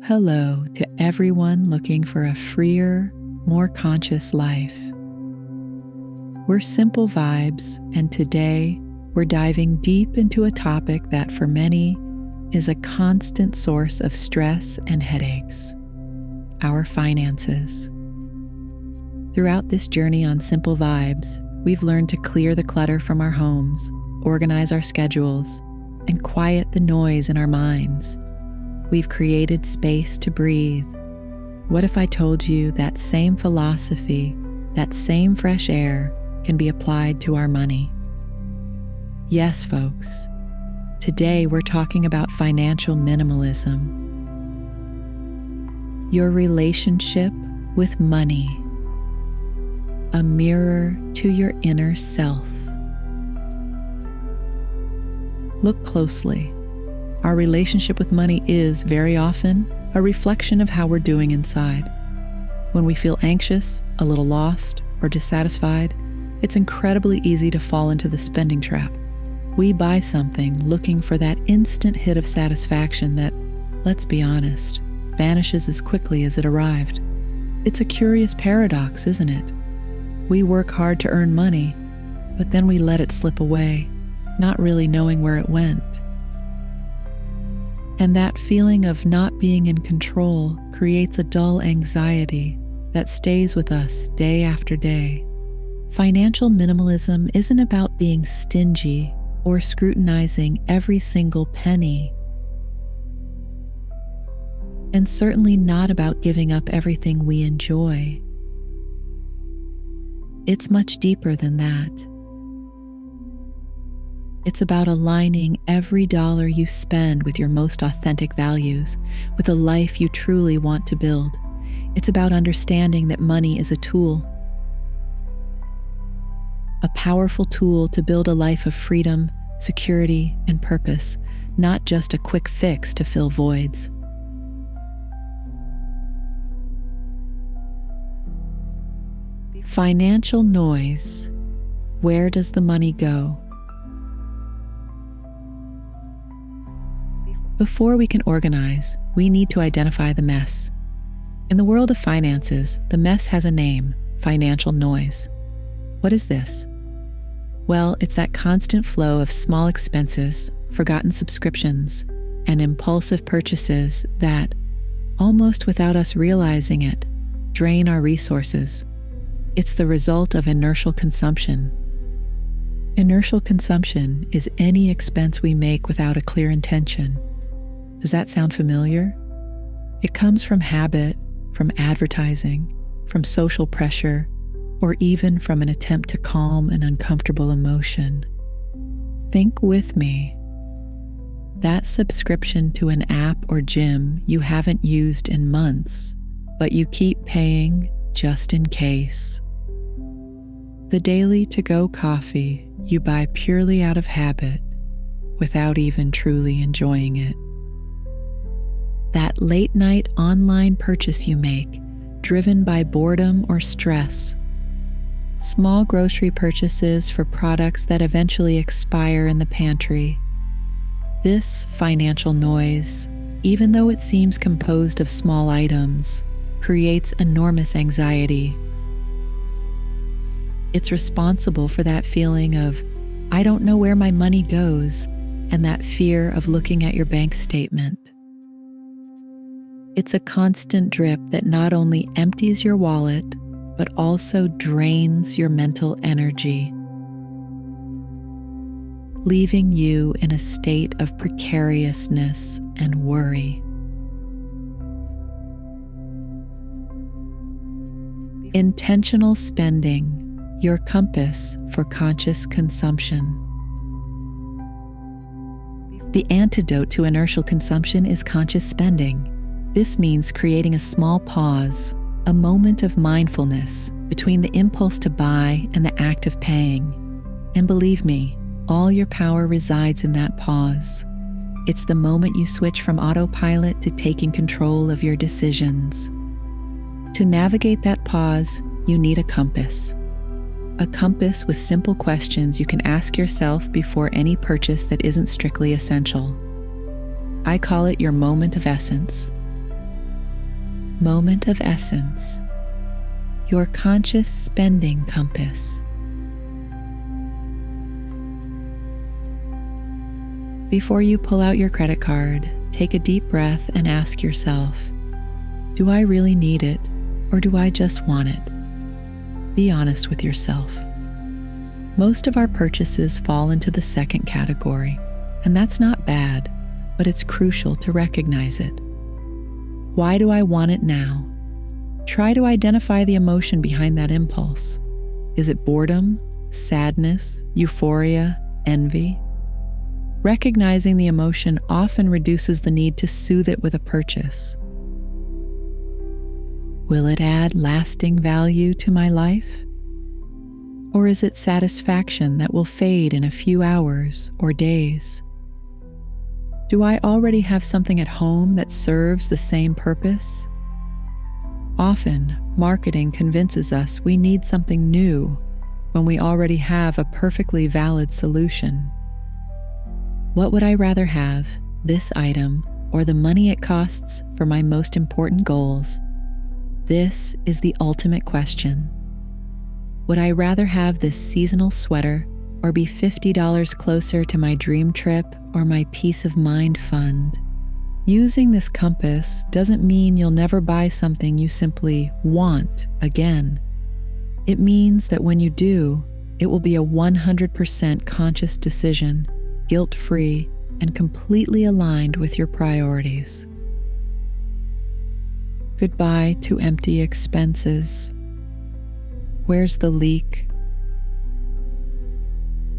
Hello to everyone looking for a freer, more conscious life. We're Simple Vibes, and today we're diving deep into a topic that for many is a constant source of stress and headaches: our finances. Throughout this journey on Simple Vibes, we've learned to clear the clutter from our homes, organize our schedules, and quiet the noise in our minds. We've created space to breathe. What if I told you that same philosophy, that same fresh air, can be applied to our money? Yes, folks. Today we're talking about financial minimalism. Your relationship with money, a mirror to your inner self. Look closely. Our relationship with money is, very often, a reflection of how we're doing inside. When we feel anxious, a little lost, or dissatisfied, it's incredibly easy to fall into the spending trap. We buy something looking for that instant hit of satisfaction that, let's be honest, vanishes as quickly as it arrived. It's a curious paradox, isn't it? We work hard to earn money, but then we let it slip away, not really knowing where it went. And that feeling of not being in control creates a dull anxiety that stays with us day after day. Financial minimalism isn't about being stingy or scrutinizing every single penny. And certainly not about giving up everything we enjoy. It's much deeper than that. It's about aligning every dollar you spend with your most authentic values, with a life you truly want to build. It's about understanding that money is a tool. A powerful tool to build a life of freedom, security, and purpose, not just a quick fix to fill voids. Financial noise. Where does the money go? Before we can organize, we need to identify the mess. In the world of finances, the mess has a name: financial noise. What is this? Well, it's that constant flow of small expenses, forgotten subscriptions, and impulsive purchases that, almost without us realizing it, drain our resources. It's the result of inertial consumption. Inertial consumption is any expense we make without a clear intention. Does that sound familiar? It comes from habit, from advertising, from social pressure, or even from an attempt to calm an uncomfortable emotion. Think with me. That subscription to an app or gym you haven't used in months, but you keep paying just in case. The daily to-go coffee you buy purely out of habit, without even truly enjoying it. That late-night online purchase you make, driven by boredom or stress. Small grocery purchases for products that eventually expire in the pantry. This financial noise, even though it seems composed of small items, creates enormous anxiety. It's responsible for that feeling of, I don't know where my money goes, and that fear of looking at your bank statement. It's a constant drip that not only empties your wallet, but also drains your mental energy, leaving you in a state of precariousness and worry. Intentional spending, your compass for conscious consumption. The antidote to inertial consumption is conscious spending. This means creating a small pause, a moment of mindfulness between the impulse to buy and the act of paying. And believe me, all your power resides in that pause. It's the moment you switch from autopilot to taking control of your decisions. To navigate that pause, you need a compass. A compass with simple questions you can ask yourself before any purchase that isn't strictly essential. I call it your moment of essence. moment of essence, your conscious spending compass. Before you pull out your credit card, take a deep breath and ask yourself, do I really need it, or do I just want it? Be honest with yourself. Most of our purchases fall into the second category, and that's not bad, but it's crucial to recognize it. Why do I want it now? Try to identify the emotion behind that impulse. Is it boredom, sadness, euphoria, envy? Recognizing the emotion often reduces the need to soothe it with a purchase. Will it add lasting value to my life? Or is it satisfaction that will fade in a few hours or days? Do I already have something at home that serves the same purpose? Often, marketing convinces us we need something new when we already have a perfectly valid solution. What would I rather have, this item or the money it costs for my most important goals? This is the ultimate question. Would I rather have this seasonal sweater or be $50 closer to my dream trip or my peace of mind fund? Using this compass doesn't mean you'll never buy something you simply want again. It means that when you do, it will be a 100% conscious decision, guilt-free, and completely aligned with your priorities. Goodbye to empty expenses. Where's the leak?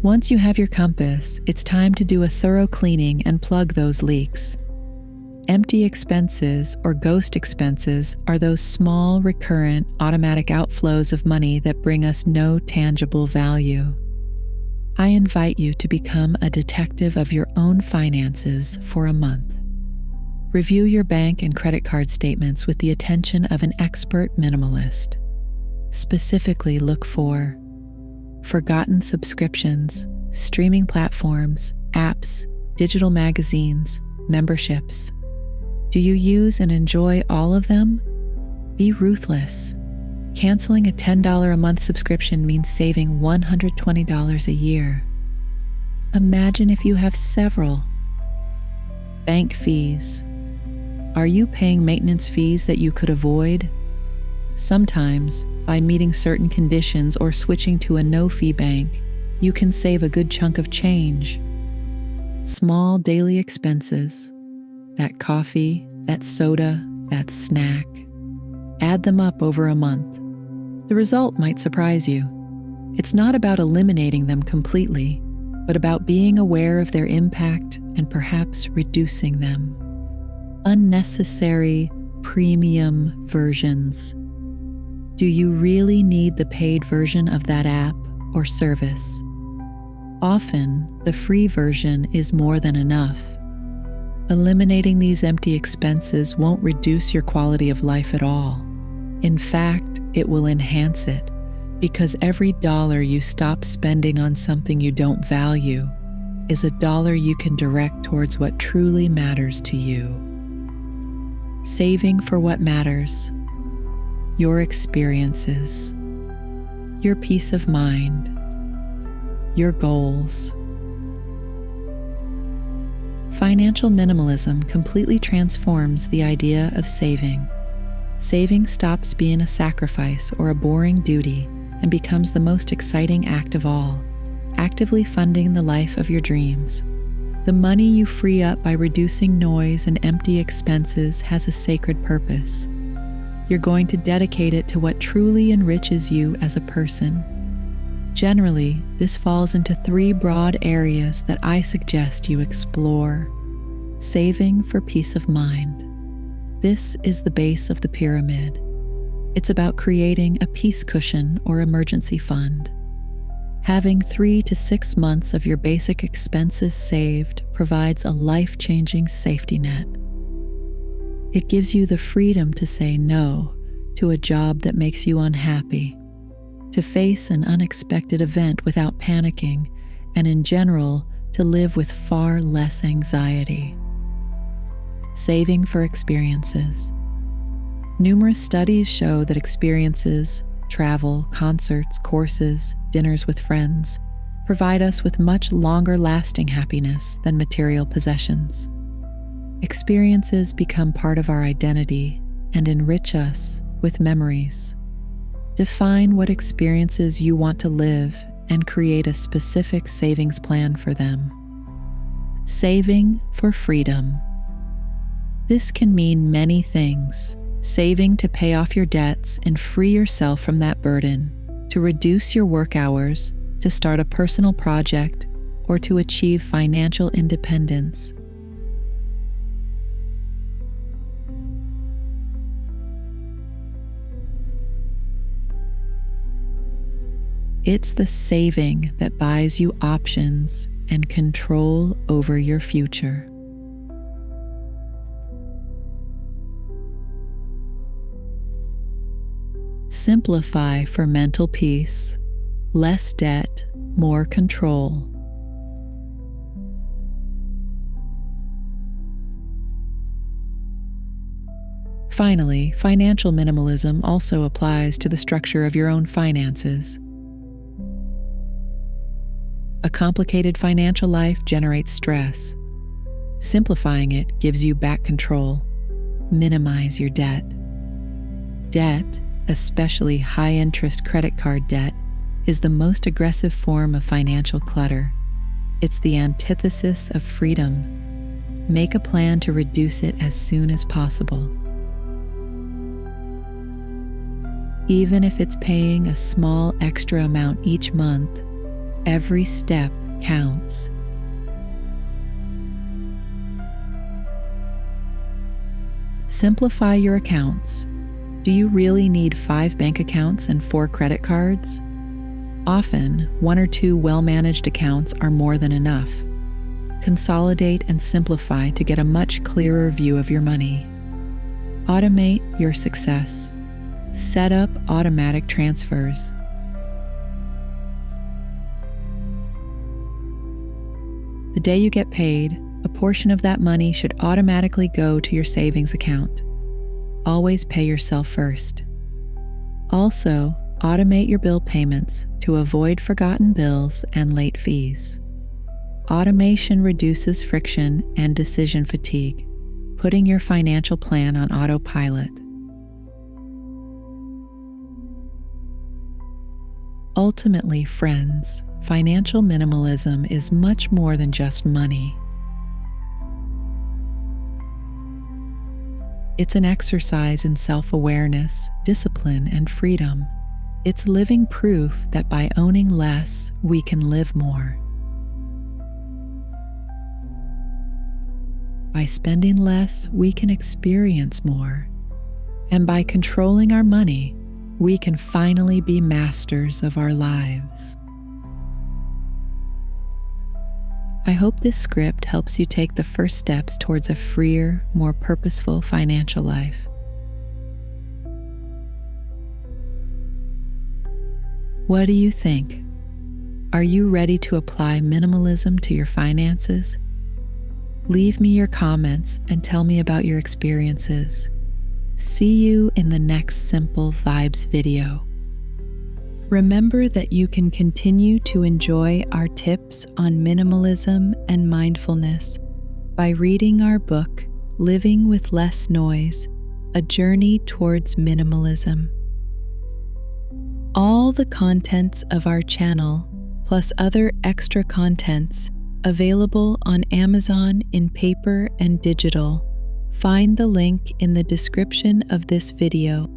Once you have your compass, it's time to do a thorough cleaning and plug those leaks. Empty expenses, or ghost expenses, are those small, recurrent, automatic outflows of money that bring us no tangible value. I invite you to become a detective of your own finances for a month. Review your bank and credit card statements with the attention of an expert minimalist. Specifically, look for forgotten subscriptions, streaming platforms, apps, digital magazines, memberships. Do you use and enjoy all of them? Be ruthless. Canceling a $10 a month subscription means saving $120 a year. Imagine if you have several. Bank fees. Are you paying maintenance fees that you could avoid? Sometimes, by meeting certain conditions or switching to a no-fee bank, you can save a good chunk of change. Small daily expenses, that coffee, that soda, that snack. Add them up over a month. The result might surprise you. It's not about eliminating them completely, but about being aware of their impact and perhaps reducing them. Unnecessary premium versions. Do you really need the paid version of that app or service? Often, the free version is more than enough. Eliminating these empty expenses won't reduce your quality of life at all. In fact, it will enhance it, because every dollar you stop spending on something you don't value is a dollar you can direct towards what truly matters to you. Saving for what matters, your experiences, your peace of mind, your goals. Financial minimalism completely transforms the idea of saving. Saving stops being a sacrifice or a boring duty and becomes the most exciting act of all, actively funding the life of your dreams. The money you free up by reducing noise and empty expenses has a sacred purpose. You're going to dedicate it to what truly enriches you as a person. Generally, this falls into 3 broad areas that I suggest you explore. Saving for peace of mind. This is the base of the pyramid. It's about creating a peace cushion or emergency fund. Having 3 to 6 months of your basic expenses saved provides a life-changing safety net. It gives you the freedom to say no to a job that makes you unhappy, to face an unexpected event without panicking, and in general, to live with far less anxiety. Saving for experiences. Numerous studies show that experiences, travel, concerts, courses, dinners with friends, provide us with much longer lasting happiness than material possessions. Experiences become part of our identity and enrich us with memories. Define what experiences you want to live and create a specific savings plan for them. Saving for freedom. This can mean many things. Saving to pay off your debts and free yourself from that burden, to reduce your work hours, to start a personal project, or to achieve financial independence. It's the saving that buys you options and control over your future. Simplify for mental peace. Less debt, more control. Finally, financial minimalism also applies to the structure of your own finances. A complicated financial life generates stress. Simplifying it gives you back control. Minimize your debt. Debt, especially high-interest credit card debt, is the most aggressive form of financial clutter. It's the antithesis of freedom. Make a plan to reduce it as soon as possible. Even if it's paying a small extra amount each month, every step counts. Simplify your accounts. Do you really need 5 bank accounts and 4 credit cards? Often, 1 or 2 well-managed accounts are more than enough. Consolidate and simplify to get a much clearer view of your money. Automate your success. Set up automatic transfers. The day you get paid, a portion of that money should automatically go to your savings account. Always pay yourself first. Also, automate your bill payments to avoid forgotten bills and late fees. Automation reduces friction and decision fatigue, putting your financial plan on autopilot. Ultimately, friends, financial minimalism is much more than just money. It's an exercise in self-awareness, discipline, and freedom. It's living proof that by owning less, we can live more. By spending less, we can experience more. And by controlling our money, we can finally be masters of our lives. I hope this script helps you take the first steps towards a freer, more purposeful financial life. What do you think? Are you ready to apply minimalism to your finances? Leave me your comments and tell me about your experiences. See you in the next Simple Vibes video. Remember that you can continue to enjoy our tips on minimalism and mindfulness by reading our book, Living with Less Noise: A Journey Towards Minimalism. All the contents of our channel, plus other extra contents, available on Amazon in paper and digital. Find the link in the description of this video.